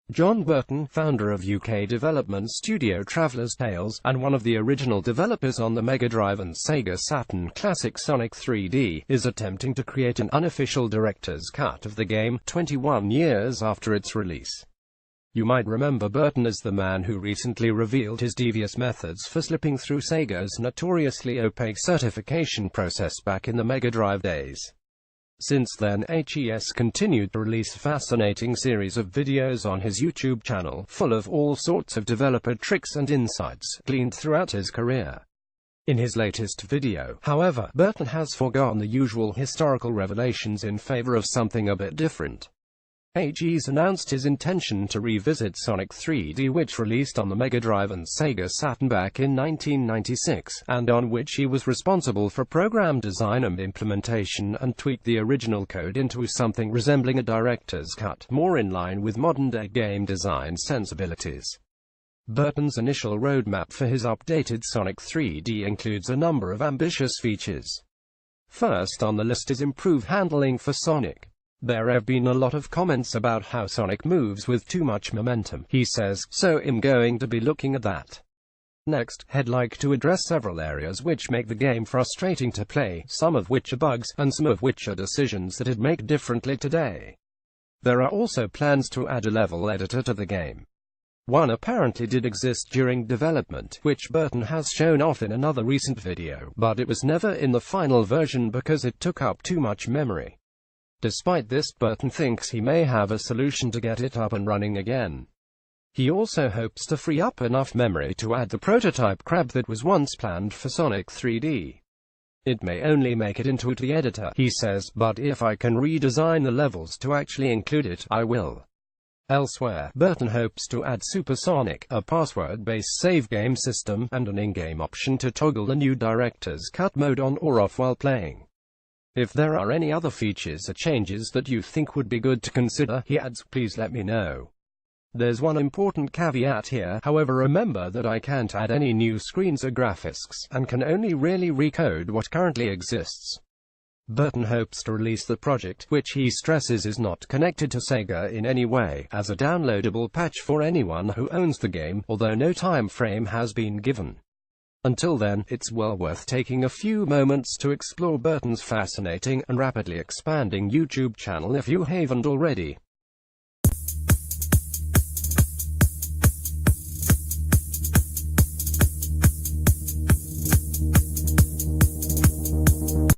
John Burton, founder of UK development studio Traveller's Tales, and one of the original developers on the Mega Drive and Sega Saturn classic Sonic 3D, is attempting to create an unofficial director's cut of the game, 21 years after its release. You might remember Burton as the man who recently revealed his devious methods for slipping through Sega's notoriously opaque certification process back in the Mega Drive days. Since then, HES continued to release a fascinating series of videos on his YouTube channel, full of all sorts of developer tricks and insights, gleaned throughout his career. In his latest video, however, Burton has foregone the usual historical revelations in favor of something a bit different. HES announced his intention to revisit Sonic 3D, which released on the Mega Drive and Sega Saturn back in 1996, and on which he was responsible for program design and implementation, and tweaked the original code into something resembling a director's cut, more in line with modern-day game design sensibilities. Burton's initial roadmap for his updated Sonic 3D includes a number of ambitious features. First on the list is improved handling for Sonic. There have been a lot of comments about how Sonic moves with too much momentum, he says, so I'm going to be looking at that. Next, he'd like to address several areas which make the game frustrating to play, some of which are bugs, and some of which are decisions that he'd make differently today. There are also plans to add a level editor to the game. One apparently did exist during development, which Burton has shown off in another recent video, but it was never in the final version because it took up too much memory. Despite this, Burton thinks he may have a solution to get it up and running again. He also hopes to free up enough memory to add the prototype crab that was once planned for Sonic 3D. It may only make it into the editor, he says, but if I can redesign the levels to actually include it, I will. Elsewhere, Burton hopes to add Super Sonic, a password-based save game system, and an in-game option to toggle the new director's cut mode on or off while playing. If there are any other features or changes that you think would be good to consider, he adds, please let me know. There's one important caveat here, however, remember that I can't add any new screens or graphics, and can only really recode what currently exists. Burton hopes to release the project, which he stresses is not connected to Sega in any way, as a downloadable patch for anyone who owns the game, although no time frame has been given. Until then, it's well worth taking a few moments to explore Burton's fascinating and rapidly expanding YouTube channel if you haven't already.